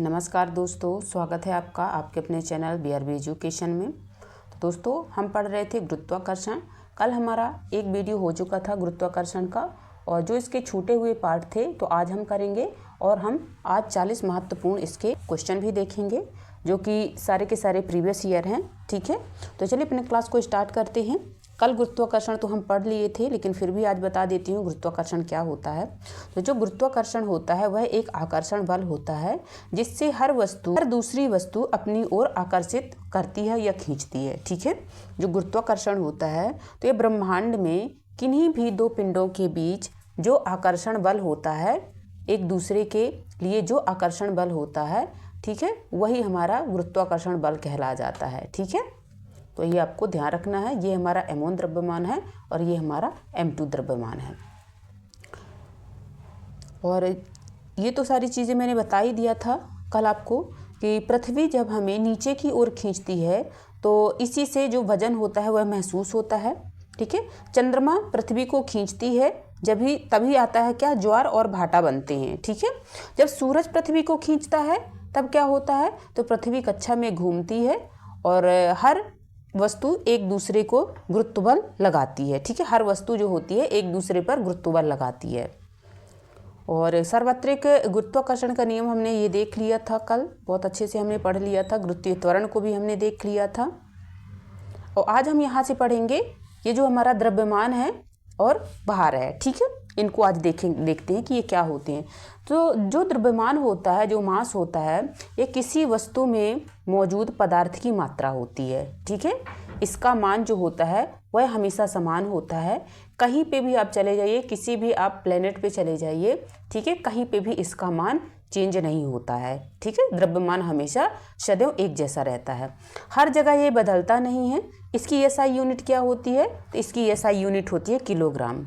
नमस्कार दोस्तों, स्वागत है आपका आपके अपने चैनल BRB एजुकेशन में। तो दोस्तों, हम पढ़ रहे थे गुरुत्वाकर्षण। कल हमारा एक वीडियो हो चुका था गुरुत्वाकर्षण का, और जो इसके छूटे हुए पार्ट थे तो आज हम करेंगे। और हम आज 40 महत्वपूर्ण इसके क्वेश्चन भी देखेंगे जो कि सारे के सारे प्रीवियस ईयर हैं। ठीक है, तो चलिए अपने क्लास को स्टार्ट करते हैं। कल गुरुत्वाकर्षण तो हम पढ़ लिए थे, लेकिन फिर भी आज बता देती हूँ गुरुत्वाकर्षण क्या होता है। तो जो गुरुत्वाकर्षण होता है वह एक आकर्षण बल होता है जिससे हर दूसरी वस्तु अपनी ओर आकर्षित करती है या खींचती है। ठीक है, जो गुरुत्वाकर्षण होता है तो ये ब्रह्मांड में किन्हीं भी दो पिंडों के बीच जो आकर्षण बल होता है, एक दूसरे के लिए जो आकर्षण बल होता है, ठीक है, वही हमारा गुरुत्वाकर्षण बल कहला जाता है। ठीक है, तो ये आपको ध्यान रखना है। ये हमारा M1 द्रव्यमान है और ये हमारा M2 द्रव्यमान है। और ये तो सारी चीज़ें मैंने बता ही दिया था कल आपको कि पृथ्वी जब हमें नीचे की ओर खींचती है तो इसी से जो वजन होता है वह महसूस होता है। ठीक है, चंद्रमा पृथ्वी को खींचती है तभी आता है क्या, ज्वार और भाटा बनते हैं। ठीक है, जब सूरज पृथ्वी को खींचता है तब क्या होता है, तो पृथ्वी कक्षा में घूमती है और हर वस्तु एक दूसरे को गुरुत्व लगाती है। ठीक है, हर वस्तु जो होती है एक दूसरे पर गुरुत्व लगाती है। और सार्वत्रिक गुरुत्वाकर्षण का नियम हमने ये देख लिया था कल, बहुत अच्छे से हमने पढ़ लिया था। गुरुत्वीय त्वरण को भी हमने देख लिया था। और आज हम यहाँ से पढ़ेंगे ये जो हमारा द्रव्यमान है और भार है। ठीक है, इनको आज देखते हैं कि ये क्या होते हैं। तो जो द्रव्यमान होता है, जो मास होता है, ये किसी वस्तु में मौजूद पदार्थ की मात्रा होती है। ठीक है, इसका मान जो होता है वह हमेशा समान होता है। कहीं पे भी आप चले जाइए, किसी भी आप प्लेनेट पे चले जाइए, ठीक है, कहीं पे भी इसका मान चेंज नहीं होता है। ठीक है, द्रव्यमान हमेशा सदैव एक जैसा रहता है, हर जगह ये बदलता नहीं है। इसकी SI यूनिट क्या होती है, तो इसकी SI यूनिट होती है किलोग्राम।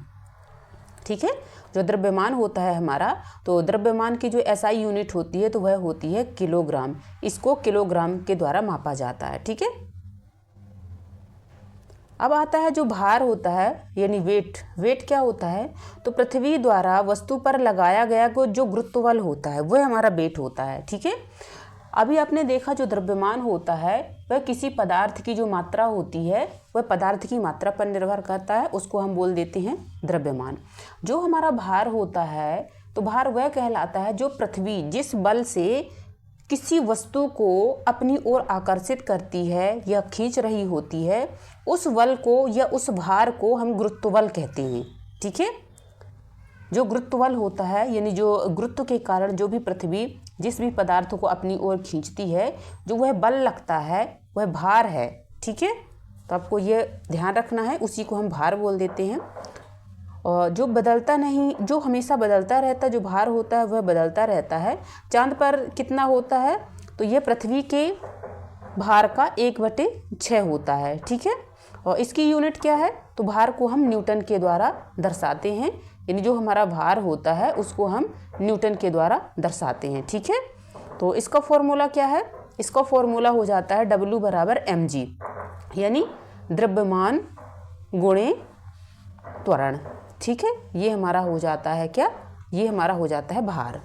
ठीक है, जो द्रव्यमान होता है हमारा, तो द्रव्यमान की जो SI यूनिट होती है तो वह होती है किलोग्राम। इसको किलोग्राम के द्वारा मापा जाता है। ठीक है, अब आता है जो भार होता है यानी वेट क्या होता है, तो पृथ्वी द्वारा वस्तु पर लगाया गया जो गुरुत्व बल होता है वह हमारा वेट होता है। ठीक है, अभी आपने देखा जो द्रव्यमान होता है वह किसी पदार्थ की जो मात्रा होती है वह पदार्थ की मात्रा पर निर्भर करता है, उसको हम बोल देते हैं द्रव्यमान। जो हमारा भार होता है तो भार वह कहलाता है जो पृथ्वी जिस बल से किसी वस्तु को अपनी ओर आकर्षित करती है या खींच रही होती है, उस बल को या उस भार को हम गुरुत्व बल कहते हैं। ठीक है, जो गुरुत्व बल होता है यानी जो गुरुत्व के कारण जो भी पृथ्वी जिस भी पदार्थ को अपनी ओर खींचती है, जो वह बल लगता है वह भार है। ठीक है, तो आपको ये ध्यान रखना है, उसी को हम भार बोल देते हैं। और जो बदलता नहीं, जो हमेशा बदलता रहता है, जो भार होता है वह बदलता रहता है। चांद पर कितना होता है, तो ये पृथ्वी के भार का 1/6 होता है। ठीक है, और इसकी यूनिट क्या है, तो भार को हम न्यूटन के द्वारा दर्शाते हैं, यानी जो हमारा भार होता है उसको हम न्यूटन के द्वारा दर्शाते हैं। ठीक है, तो इसका फॉर्मूला क्या है, इसका फॉर्मूला हो जाता है W = mg, यानी द्रव्यमान गुणे त्वरण। ठीक है, ये हमारा हो जाता है क्या, ये हमारा हो जाता है भार।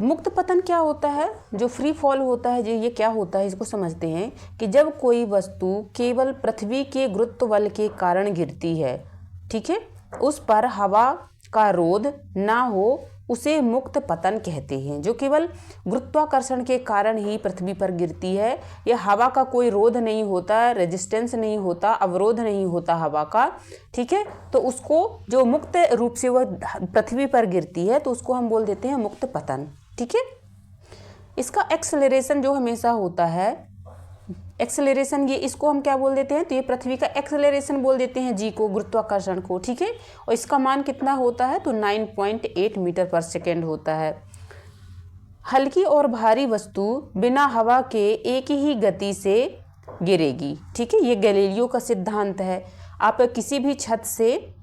मुक्त पतन क्या होता है, जो फ्री फॉल होता है, ये क्या होता है, इसको समझते हैं कि जब कोई वस्तु केवल पृथ्वी के गुरुत्व बल के कारण गिरती है, ठीक है, उस पर हवा का रोध ना हो, उसे मुक्त पतन कहते हैं। जो केवल गुरुत्वाकर्षण के कारण ही पृथ्वी पर गिरती है, या हवा का कोई रोध नहीं होता, रेजिस्टेंस नहीं होता, अवरोध नहीं होता हवा का, ठीक है, तो उसको जो मुक्त रूप से वह पृथ्वी पर गिरती है तो उसको हम बोल देते हैं मुक्त पतन। ठीक है, इसका एक्सेलरेशन जो हमेशा होता है, एक्सेलरेशन, ये इसको हम क्या बोल देते हैं, तो ये पृथ्वी का एक्सेलरेशन बोल देते हैं जी को, गुरुत्वाकर्षण को। ठीक है, और इसका मान कितना होता है, तो 9.8 मीटर/सेकेंड होता है। हल्की और भारी वस्तु बिना हवा के एक ही गति से गिरेगी। ठीक है, ये गैलीलियो का सिद्धांत है। आप किसी भी छत से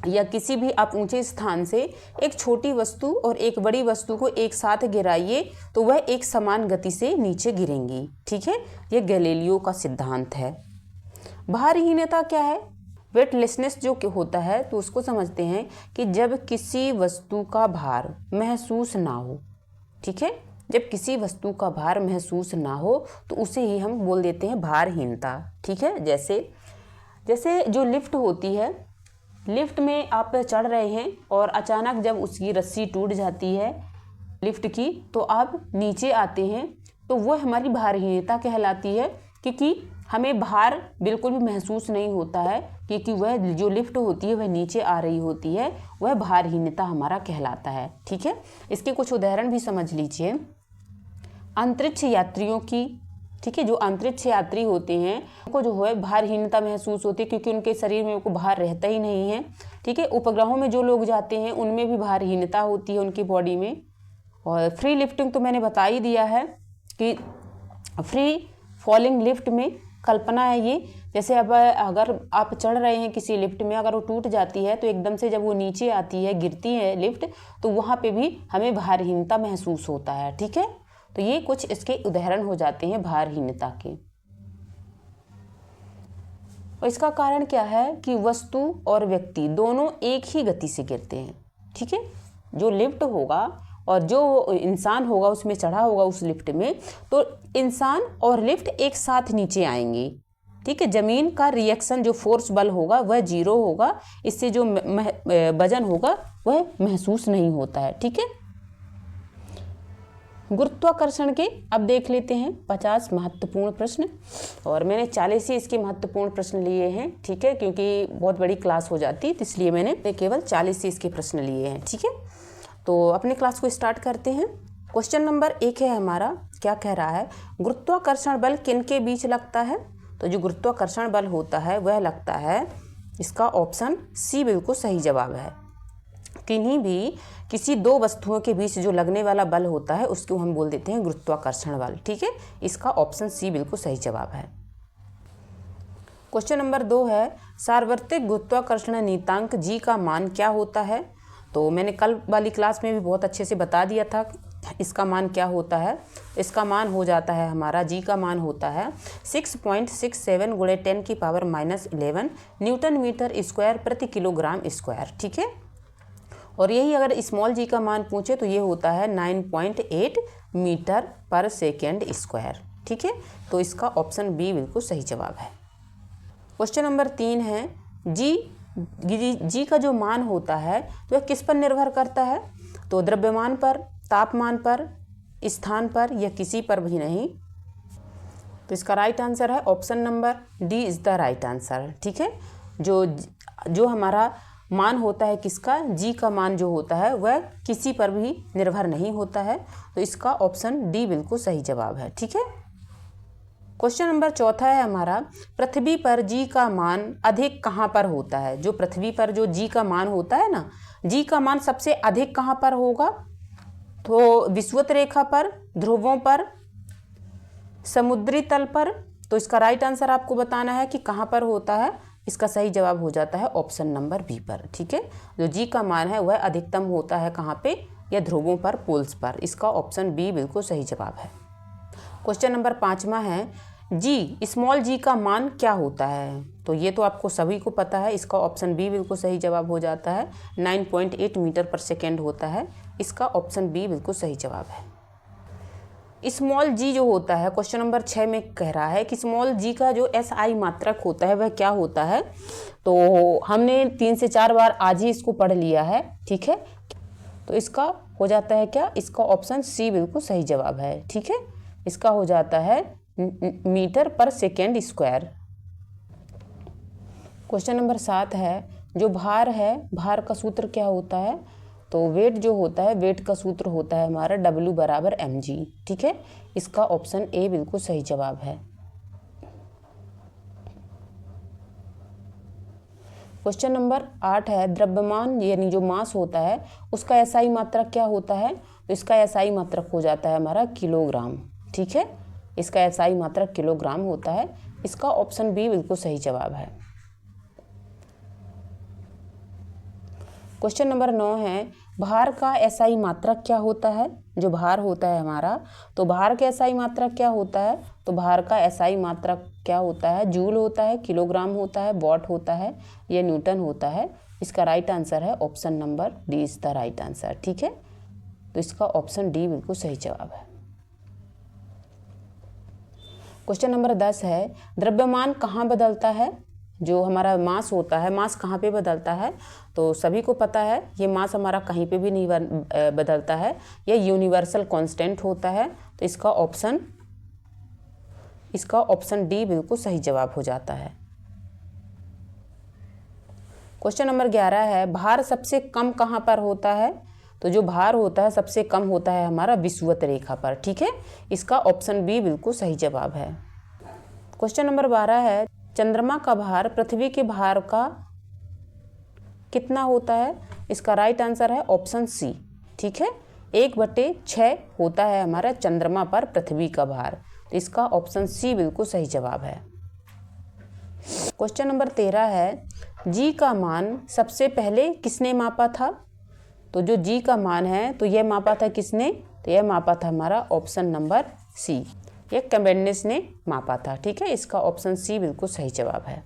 या किसी भी आप ऊंचे स्थान से एक छोटी वस्तु और एक बड़ी वस्तु को एक साथ गिराइए तो वह एक समान गति से नीचे गिरेंगी। ठीक है, यह गैलीलियो का सिद्धांत है। भारहीनता क्या है, वेटलेसनेस जो होता है तो उसको समझते हैं कि जब किसी वस्तु का भार महसूस ना हो, ठीक है, जब किसी वस्तु का भार महसूस ना हो तो उसे ही हम बोल देते हैं भारहीनता, ठीक है। जैसे जो लिफ्ट होती है, लिफ्ट में आप चढ़ रहे हैं और अचानक जब उसकी रस्सी टूट जाती है लिफ्ट की तो आप नीचे आते हैं, तो वह हमारी भारहीनता कहलाती है, क्योंकि हमें भार बिल्कुल भी महसूस नहीं होता है, क्योंकि वह जो लिफ्ट होती है वह नीचे आ रही होती है, वह भारहीनता हमारा कहलाता है, ठीक है। इसके कुछ उदाहरण भी समझ लीजिए। अंतरिक्ष यात्रियों की, ठीक है, जो अंतरिक्ष यात्री होते हैं उनको जो है भारहीनता महसूस होती है, क्योंकि उनके शरीर में कोई भार रहता ही नहीं है, ठीक है। उपग्रहों में जो लोग जाते हैं उनमें भी भारहीनता होती है उनकी बॉडी में। और फ्री लिफ्टिंग तो मैंने बता ही दिया है कि फ्री फॉलिंग लिफ्ट में कल्पना है ये, जैसे अब अगर आप चढ़ रहे हैं किसी लिफ्ट में, अगर वो टूट जाती है तो एकदम से जब वो नीचे आती है, गिरती है लिफ्ट, तो वहाँ पे भी हमें भारहीनता महसूस होता है, ठीक है। तो ये कुछ इसके उदाहरण हो जाते हैं भारहीनता के। और इसका कारण क्या है कि वस्तु और व्यक्ति दोनों एक ही गति से गिरते हैं, ठीक है। जो लिफ्ट होगा और जो इंसान होगा उसमें चढ़ा होगा उस लिफ्ट में, तो इंसान और लिफ्ट एक साथ नीचे आएंगे, ठीक है। जमीन का रिएक्शन जो फोर्स बल होगा वह 0 होगा, इससे जो वजन होगा वह महसूस नहीं होता है, ठीक है। गुरुत्वाकर्षण के अब देख लेते हैं 50 महत्वपूर्ण प्रश्न, और मैंने 40 ही इसके महत्वपूर्ण प्रश्न लिए हैं, ठीक है, क्योंकि बहुत बड़ी क्लास हो जाती है, तो इसलिए मैंने केवल 40 ही इसके प्रश्न लिए हैं, ठीक है। तो अपने क्लास को स्टार्ट करते हैं। क्वेश्चन नंबर 1 है हमारा, क्या कह रहा है, गुरुत्वाकर्षण बल किन के बीच लगता है। तो जो गुरुत्वाकर्षण बल होता है वह लगता है, इसका ऑप्शन सी बिल्कुल सही जवाब है। किन्हीं भी किसी दो वस्तुओं के बीच जो लगने वाला बल होता है उसको हम बोल देते हैं गुरुत्वाकर्षण बल, ठीक है। इसका ऑप्शन सी बिल्कुल सही जवाब है। क्वेश्चन नंबर 2 है, सार्वत्रिक गुरुत्वाकर्षण नियतांक जी का मान क्या होता है। तो मैंने कल वाली क्लास में भी बहुत अच्छे से बता दिया था इसका मान क्या होता है। इसका मान हो जाता है हमारा, जी का मान होता है 6.67 × 10⁻11 न्यूटन मीटर स्क्वायर प्रति किलोग्राम स्क्वायर, ठीक है। और यही अगर स्मॉल जी का मान पूछे तो ये होता है 9.8 मीटर पर सेकेंड स्क्वायर, ठीक है। तो इसका ऑप्शन बी बिल्कुल सही जवाब है। क्वेश्चन नंबर 3 है, जी का जो मान होता है वह किस पर निर्भर करता है। तो द्रव्यमान पर, तापमान पर, स्थान पर, या किसी पर भी नहीं। तो इसका राइट आंसर है option number D is the right answer, ठीक है। जो हमारा मान होता है किसका, जी का मान जो होता है वह किसी पर भी निर्भर नहीं होता है, तो इसका ऑप्शन डी बिल्कुल सही जवाब है, ठीक है। क्वेश्चन नंबर 4 है हमारा, पृथ्वी पर जी का मान अधिक कहाँ पर होता है। जो पृथ्वी पर जो जी का मान होता है ना, जी का मान सबसे अधिक कहाँ पर होगा। तो विषुवत रेखा पर, ध्रुवों पर, समुद्री तल पर। तो इसका राइट आंसर आपको बताना है कि कहाँ पर होता है। इसका सही जवाब हो जाता है ऑप्शन नंबर बी पर, ठीक है। जो जी का मान है वह अधिकतम होता है कहाँ पे, या ध्रुवों पर, पोल्स पर। इसका ऑप्शन बी बिल्कुल सही जवाब है। क्वेश्चन नंबर 5वां है, जी स्मॉल जी का मान क्या होता है। तो ये तो आपको सभी को पता है, इसका ऑप्शन बी बिल्कुल सही जवाब हो जाता है, 9.8 मीटर पर सेकेंड होता है। इसका ऑप्शन बी बिल्कुल सही जवाब है। स्मॉल जी जो होता है, क्वेश्चन नंबर 6 में कह रहा है कि स्मॉल जी का जो SI मात्रक होता है वह क्या होता है। तो हमने 3 से 4 बार आज ही इसको पढ़ लिया है, ठीक है। तो इसका हो जाता है क्या, इसका ऑप्शन सी बिल्कुल सही जवाब है, ठीक है। इसका हो जाता है मीटर पर सेकेंड स्क्वायर। क्वेश्चन नंबर 7 है, जो भार है, भार का सूत्र क्या होता है। तो वेट जो होता है, वेट का सूत्र होता है हमारा W = mg, ठीक है। इसका ऑप्शन ए बिल्कुल सही जवाब है। क्वेश्चन नंबर 8 है, द्रव्यमान यानी जो मास होता है उसका SI मात्रक क्या होता है। तो इसका SI मात्रक हो जाता है हमारा किलोग्राम, ठीक है। इसका SI मात्रक किलोग्राम होता है। इसका ऑप्शन बी बिल्कुल सही जवाब है। क्वेश्चन नंबर 9 है, भार का एसआई मात्रक क्या होता है? जो भार होता है हमारा, तो भार का एसआई मात्रक क्या होता है? तो भार का एसआई मात्रक क्या होता है? जूल होता है, किलोग्राम होता है, वॉट होता है या न्यूटन होता है। इसका राइट आंसर है option number D is the right answer. ठीक है, तो इसका ऑप्शन डी बिल्कुल सही जवाब है। क्वेश्चन नंबर 10 है, द्रव्यमान कहाँ बदलता है? जो हमारा मास होता है, मास कहाँ पे बदलता है? तो सभी को पता है ये मास हमारा कहीं पे भी नहीं बदलता है, ये यूनिवर्सल कांस्टेंट होता है। तो इसका ऑप्शन डी बिल्कुल सही जवाब हो जाता है। क्वेश्चन नंबर 11 है, भार सबसे कम कहाँ पर होता है? तो जो भार होता है सबसे कम होता है हमारा विषुवत रेखा पर। ठीक है, इसका ऑप्शन बी बिल्कुल सही जवाब है। क्वेश्चन नंबर 12 है, चंद्रमा का भार पृथ्वी के भार का कितना होता है? इसका राइट आंसर है ऑप्शन सी। ठीक है, 1/6 होता है हमारा चंद्रमा पर पृथ्वी का भार। तो इसका ऑप्शन सी बिल्कुल सही जवाब है। क्वेश्चन नंबर 13 है, जी का मान सबसे पहले किसने मापा था? तो जो जी का मान है तो यह मापा था किसने? तो यह मापा था हमारा ऑप्शन नंबर सी, ये कैवेंडिश ने मापा था। ठीक है, इसका ऑप्शन सी बिल्कुल सही जवाब है।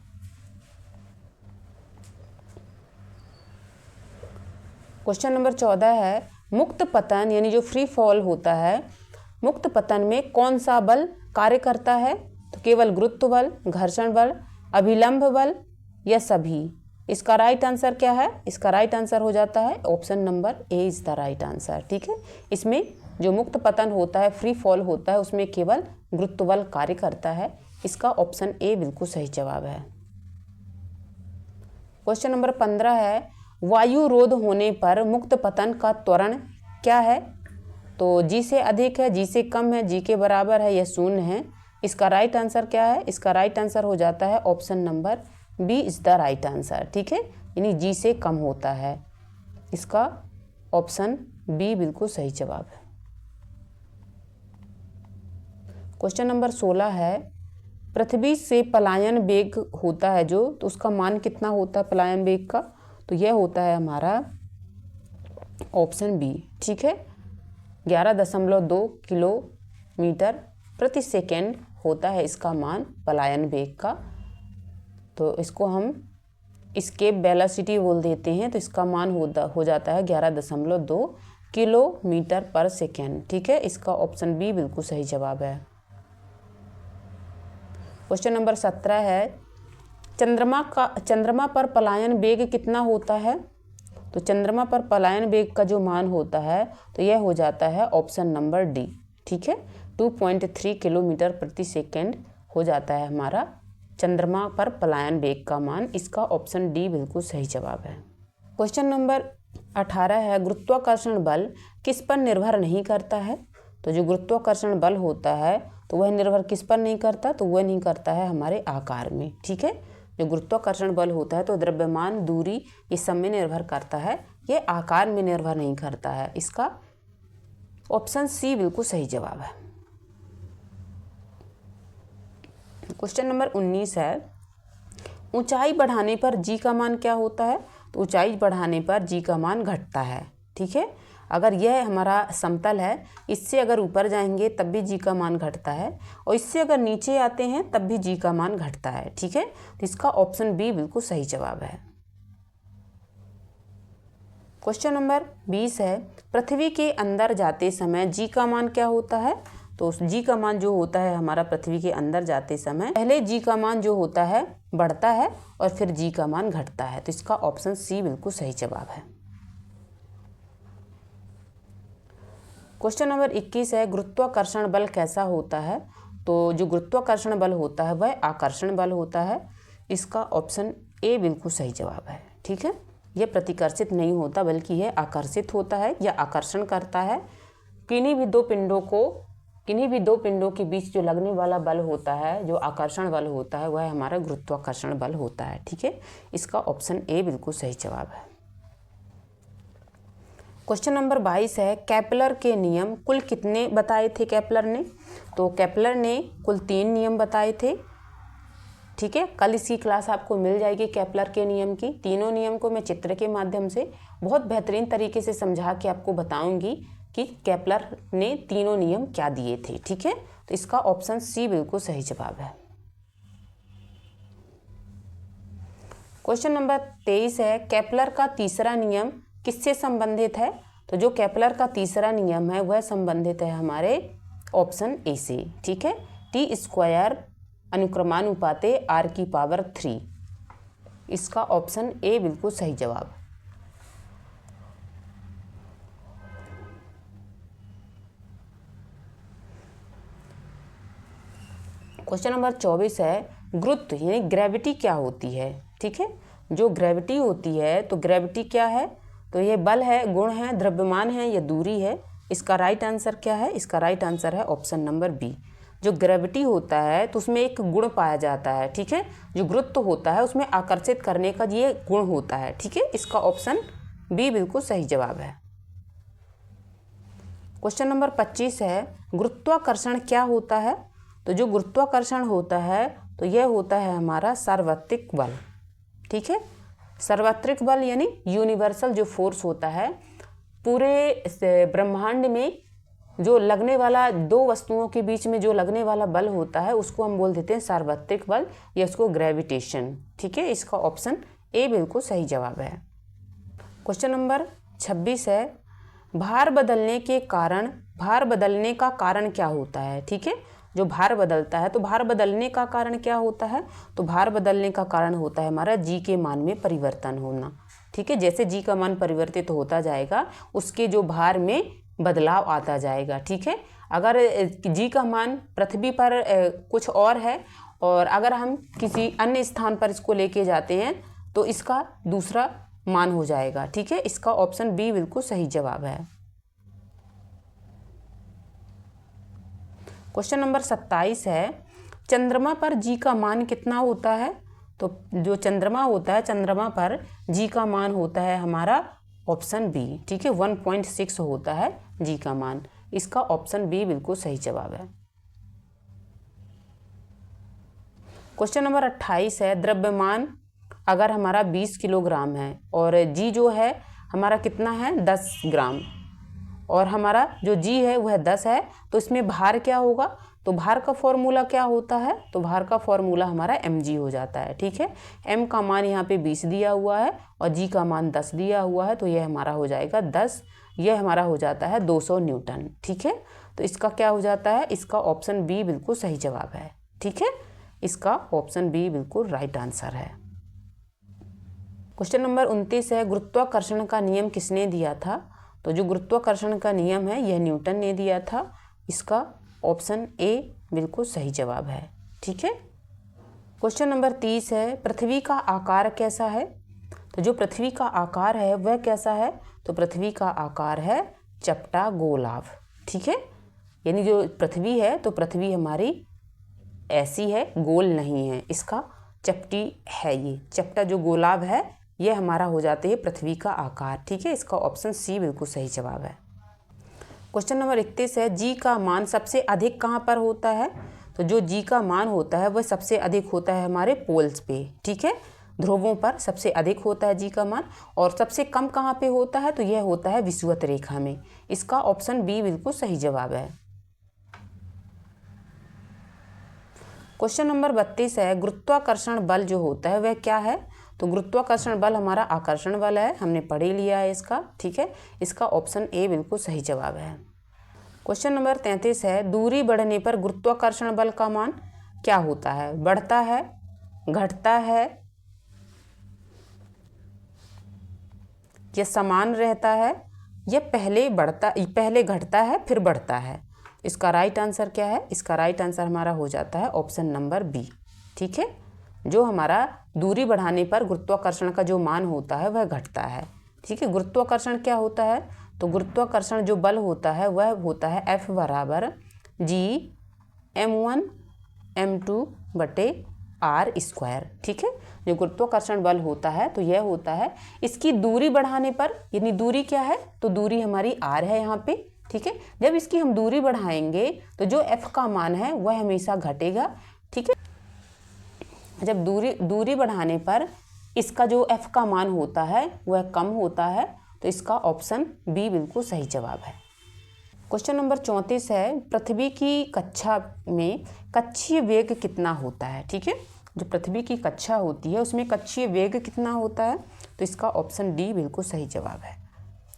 क्वेश्चन नंबर 14 है, मुक्त पतन यानी जो फ्री फॉल होता है, मुक्त पतन में कौन सा बल कार्य करता है? तो केवल गुरुत्व बल, घर्षण बल, अभिलंब बल या सभी? इसका राइट आंसर क्या है? इसका राइट आंसर हो जाता है option number A is the right answer. ठीक है, इसमें जो मुक्त पतन होता है, फ्री फॉल होता है, उसमें केवल गुरुत्व बल कार्य करता है। इसका ऑप्शन ए बिल्कुल सही जवाब है। क्वेश्चन नंबर 15 है, वायु रोध होने पर मुक्त पतन का त्वरण क्या है? तो जी से अधिक है, जी से कम है, जी के बराबर है या शून्य है? इसका राइट आंसर क्या है? इसका राइट आंसर हो जाता है option number B is the right answer. ठीक है, यानी जी से कम होता है। इसका ऑप्शन बी बिल्कुल सही जवाब है। क्वेश्चन नंबर 16 है, पृथ्वी से पलायन वेग होता है जो, तो उसका मान कितना होता है पलायन वेग का? तो यह होता है हमारा ऑप्शन बी। ठीक है, 11.2 किलोमीटर प्रति सेकेंड होता है इसका मान पलायन वेग का। तो इसको हम एस्केप वेलोसिटी बोल देते हैं। तो इसका मान हो जाता है 11.2 किलोमीटर पर सेकेंड। ठीक है, इसका ऑप्शन बी बिल्कुल सही जवाब है। क्वेश्चन नंबर 17 है, चंद्रमा पर पलायन वेग कितना होता है? तो चंद्रमा पर पलायन वेग का जो मान होता है तो यह हो जाता है ऑप्शन नंबर डी। ठीक है, 2.3 किलोमीटर प्रति सेकेंड हो जाता है हमारा चंद्रमा पर पलायन वेग का मान। इसका ऑप्शन डी बिल्कुल सही जवाब है। क्वेश्चन नंबर 18 है, गुरुत्वाकर्षण बल किस पर निर्भर नहीं करता है? तो जो गुरुत्वाकर्षण बल होता है तो वह निर्भर किस पर नहीं करता? तो वह नहीं करता है हमारे आकार में। ठीक है, जो गुरुत्वाकर्षण बल होता है तो द्रव्यमान, दूरी, इस सब में निर्भर करता है, ये आकार में निर्भर नहीं करता है। इसका ऑप्शन सी बिल्कुल सही जवाब है। क्वेश्चन नंबर 19 है, ऊंचाई बढ़ाने पर जी का मान क्या होता है? तो ऊंचाई बढ़ाने पर जी का मान घटता है। ठीक है, अगर यह हमारा समतल है, इससे अगर ऊपर जाएंगे तब भी जी का मान घटता है, और इससे अगर नीचे आते हैं तब भी जी का मान घटता है। ठीक है, तो इसका ऑप्शन बी बिल्कुल सही जवाब है। क्वेश्चन नंबर 20 है, पृथ्वी के अंदर जाते समय जी का मान क्या होता है? तो जी का मान जो होता है हमारा पृथ्वी के अंदर जाते समय, पहले जी का मान जो होता है बढ़ता है और फिर जी का मान घटता है। तो इसका ऑप्शन सी बिल्कुल सही जवाब है। क्वेश्चन नंबर 21 है, गुरुत्वाकर्षण बल कैसा होता है? तो जो गुरुत्वाकर्षण बल होता है वह आकर्षण बल होता है। इसका ऑप्शन ए बिल्कुल सही जवाब है। ठीक है, यह प्रतिकर्षित नहीं होता बल्कि यह आकर्षित होता है या आकर्षण करता है। किन्हीं भी दो पिंडों के बीच जो लगने वाला बल होता है, जो आकर्षण बल होता है, वह हमारा गुरुत्वाकर्षण बल होता है। ठीक है, इसका ऑप्शन ए बिल्कुल सही जवाब है। क्वेश्चन नंबर 22 है, केपलर के नियम कुल कितने बताए थे केपलर ने? तो केपलर ने कुल 3 नियम बताए थे। ठीक है। कल इसकी क्लास आपको मिल जाएगी केपलर के नियम की। तीनों नियम को मैं चित्र के माध्यम से बहुत बेहतरीन तरीके से समझा के आपको बताऊंगी कि केपलर ने तीनों नियम क्या दिए थे। ठीक है, तो इसका ऑप्शन सी बिल्कुल सही जवाब है। क्वेश्चन नंबर 23 है, केपलर का तीसरा नियम किससे संबंधित है? तो जो केपलर का तीसरा नियम है वह संबंधित है हमारे ऑप्शन ए से। ठीक है, टी स्क्वायर अनुक्रमानुपाते आर की पावर 3, इसका ऑप्शन ए बिल्कुल सही जवाब। क्वेश्चन नंबर 24 है, गुरुत्व यानी ग्रेविटी क्या होती है? ठीक है, जो ग्रेविटी होती है तो ग्रेविटी क्या है? तो ये बल है, गुण है, द्रव्यमान है या दूरी है? इसका राइट आंसर क्या है? इसका राइट आंसर है ऑप्शन नंबर बी। जो ग्रेविटी होता है तो उसमें एक गुण पाया जाता है। ठीक है, जो गुरुत्व होता है उसमें आकर्षित करने का ये गुण होता है। ठीक है, इसका ऑप्शन बी बिल्कुल सही जवाब है। क्वेश्चन नंबर 25 है, गुरुत्वाकर्षण क्या होता है? तो जो गुरुत्वाकर्षण होता है तो यह होता है हमारा सार्वत्रिक बल। ठीक है, सार्वत्रिक बल यानी यूनिवर्सल जो फोर्स होता है, पूरे ब्रह्मांड में जो लगने वाला दो वस्तुओं के बीच में जो लगने वाला बल होता है उसको हम बोल देते हैं सार्वत्रिक बल या उसको ग्रेविटेशन। ठीक है, इसका ऑप्शन ए बिल्कुल सही जवाब है। क्वेश्चन नंबर 26 है, भार बदलने का कारण क्या होता है? ठीक है, जो भार बदलता है तो भार बदलने का कारण क्या होता है? तो भार बदलने का कारण होता है हमारा जी के मान में परिवर्तन होना। ठीक है, जैसे जी का मान परिवर्तित होता जाएगा उसके जो भार में बदलाव आता जाएगा। ठीक है, अगर जी का मान पृथ्वी पर कुछ और है और अगर हम किसी अन्य स्थान पर इसको लेके जाते हैं तो इसका दूसरा मान हो जाएगा। ठीक है, इसका ऑप्शन बी बिल्कुल सही जवाब है। क्वेश्चन नंबर 27 है, चंद्रमा पर जी का मान कितना होता है? तो जो चंद्रमा होता है, चंद्रमा पर जी का मान होता है हमारा ऑप्शन बी। ठीक है, 1.6 होता है जी का मान, इसका ऑप्शन बी बिल्कुल सही जवाब है। क्वेश्चन नंबर 28 है, द्रव्यमान अगर हमारा 20 किलोग्राम है और जी जो है हमारा कितना है 10 ग्राम और हमारा जो जी है वह 10 है, तो इसमें भार क्या होगा? तो भार का फॉर्मूला क्या होता है? तो भार का फॉर्मूला हमारा mg हो जाता है। ठीक है, m का मान यहाँ पे 20 दिया हुआ है और g का मान 10 दिया हुआ है, तो यह हमारा हो जाएगा 10, यह हमारा हो जाता है 200 न्यूटन। ठीक है, तो इसका क्या हो जाता है? इसका ऑप्शन बी बिल्कुल सही जवाब है। ठीक है, इसका ऑप्शन बी बिल्कुल राइट आंसर है। क्वेश्चन नंबर 29 है, गुरुत्वाकर्षण का नियम किसने दिया था? तो जो गुरुत्वाकर्षण का नियम है यह न्यूटन ने दिया था, इसका ऑप्शन ए बिल्कुल सही जवाब है। ठीक है, क्वेश्चन नंबर 30 है, पृथ्वी का आकार कैसा है? तो जो पृथ्वी का आकार है वह कैसा है? तो पृथ्वी का आकार है चपटा गोलाव। ठीक है, यानी जो पृथ्वी है तो पृथ्वी हमारी ऐसी है, गोल नहीं है, इसका चपटी है, ये चपटा जो गोलाव है ये हमारा हो जाते है पृथ्वी का आकार। ठीक है, इसका ऑप्शन सी बिल्कुल सही जवाब है। क्वेश्चन नंबर 31 है, जी का मान सबसे अधिक कहाँ पर होता है? तो जो जी का मान होता है वह सबसे अधिक होता है हमारे पोल्स पे। ठीक है, ध्रुवों पर सबसे अधिक होता है जी का मान, और सबसे कम कहाँ पे होता है? तो यह होता है विषुवत रेखा में, इसका ऑप्शन बी बिल्कुल सही जवाब है। क्वेश्चन नंबर 32 है, गुरुत्वाकर्षण बल जो होता है वह क्या है? तो गुरुत्वाकर्षण बल हमारा आकर्षण बल है, हमने पढ़ ही लिया है इसका। ठीक है, इसका ऑप्शन ए बिल्कुल सही जवाब है। क्वेश्चन नंबर 33 है, दूरी बढ़ने पर गुरुत्वाकर्षण बल का मान क्या होता है? बढ़ता है, घटता है या समान रहता है या पहले घटता है फिर बढ़ता है? इसका राइट आंसर क्या है? इसका राइट आंसर हमारा हो जाता है ऑप्शन नंबर बी। ठीक है, जो हमारा दूरी बढ़ाने पर गुरुत्वाकर्षण का जो मान होता है वह घटता है। ठीक है, गुरुत्वाकर्षण क्या होता है? तो गुरुत्वाकर्षण जो बल होता है वह होता है F बराबर जी m1 m2 बटे r स्क्वायर। ठीक है, जो गुरुत्वाकर्षण बल होता है तो यह होता है इसकी दूरी बढ़ाने पर, यानी दूरी क्या है? तो दूरी हमारी r है यहाँ पे। ठीक है, जब इसकी हम दूरी बढ़ाएंगे तो जो F का मान है वह हमेशा घटेगा। ठीक है, जब दूरी बढ़ाने पर इसका जो f का मान होता है वह कम होता है, तो इसका ऑप्शन बी बिल्कुल सही जवाब है। क्वेश्चन नंबर 34 है, पृथ्वी की कक्षा में कक्षीय वेग कितना होता है। ठीक है, जो पृथ्वी की कक्षा होती है उसमें कक्षीय वेग कितना होता है, तो इसका ऑप्शन डी बिल्कुल सही जवाब है।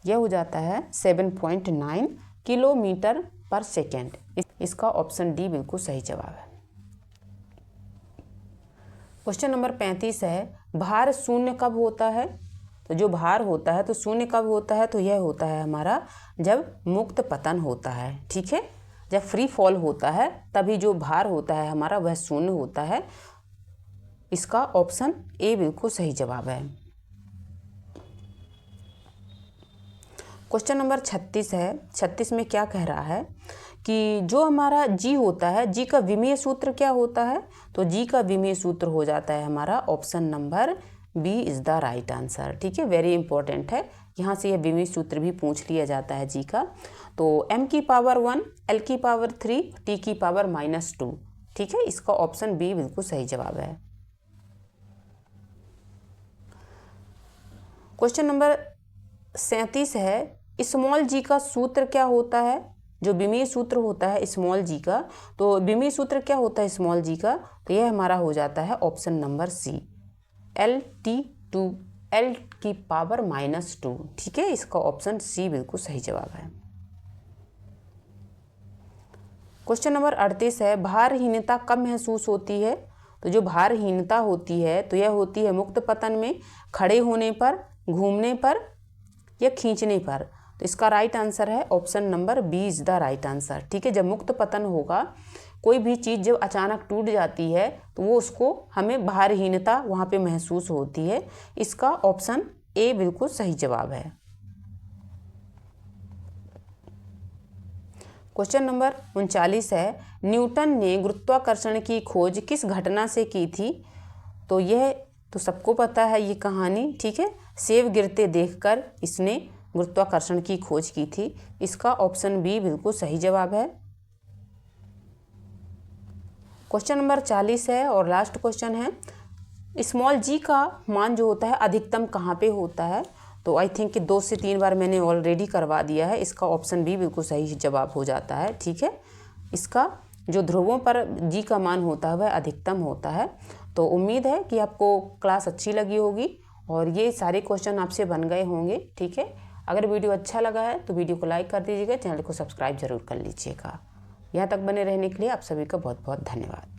यह हो जाता है 7.9 किलोमीटर पर सेकेंड। इसका ऑप्शन डी बिल्कुल सही जवाब है। क्वेश्चन नंबर 35 है, भार शून्य कब होता है। तो जो भार होता है तो शून्य कब होता है, तो यह होता है हमारा जब मुक्त पतन होता है। ठीक है, जब फ्री फॉल होता है तभी जो भार होता है हमारा वह शून्य होता है। इसका ऑप्शन ए बिल्कुल सही जवाब है। क्वेश्चन नंबर 36 है, 36 में क्या कह रहा है कि जो हमारा जी होता है, जी का विमीय सूत्र क्या होता है, तो जी का विमीय सूत्र हो जाता है हमारा option number B is the right answer. ठीक है, वेरी इंपॉर्टेंट है, यहाँ से यह विमीय सूत्र भी पूछ लिया जाता है जी का। तो m की पावर 1, l की पावर 3, t की पावर -2। ठीक है, इसका ऑप्शन बी बिल्कुल सही जवाब है। क्वेश्चन नंबर 37 है, स्मॉल जी का सूत्र क्या होता है। जो विमीय सूत्र होता है स्मॉल जी का, तो विमीय सूत्र क्या होता है स्मॉल जी का, तो यह हमारा हो जाता है option number C, LT2, l की पावर -2। ठीक है, इसका ऑप्शन सी बिल्कुल सही जवाब है। क्वेश्चन नंबर 38 है, भारहीनता कब महसूस होती है। तो जो भारहीनता होती है तो यह होती है मुक्त पतन में, खड़े होने पर, घूमने पर या खींचने पर। तो इसका राइट आंसर है option number B is the right answer. ठीक है, जब मुक्त पतन होगा, कोई भी चीज़ जब अचानक टूट जाती है तो वो उसको हमें भारहीनता वहाँ पे महसूस होती है। इसका ऑप्शन ए बिल्कुल सही जवाब है। क्वेश्चन नंबर 39 है, न्यूटन ने गुरुत्वाकर्षण की खोज किस घटना से की थी। तो यह तो सबको पता है ये कहानी। ठीक है, सेब गिरते देखकर इसने गुरुत्वाकर्षण की खोज की थी। इसका ऑप्शन बी बिल्कुल सही जवाब है। क्वेश्चन नंबर 40 है और लास्ट क्वेश्चन है, स्मॉल जी का मान जो होता है अधिकतम कहाँ पे होता है। तो आई थिंक कि 2 से 3 बार मैंने ऑलरेडी करवा दिया है। इसका ऑप्शन बी बिल्कुल सही जवाब हो जाता है। ठीक है, इसका जो ध्रुवों पर जी का मान होता है वह अधिकतम होता है। तो उम्मीद है कि आपको क्लास अच्छी लगी होगी और ये सारे क्वेश्चन आपसे बन गए होंगे। ठीक है, अगर वीडियो अच्छा लगा है तो वीडियो को लाइक कर दीजिएगा, चैनल को सब्सक्राइब जरूर कर लीजिएगा। यहाँ तक बने रहने के लिए आप सभी का बहुत बहुत धन्यवाद।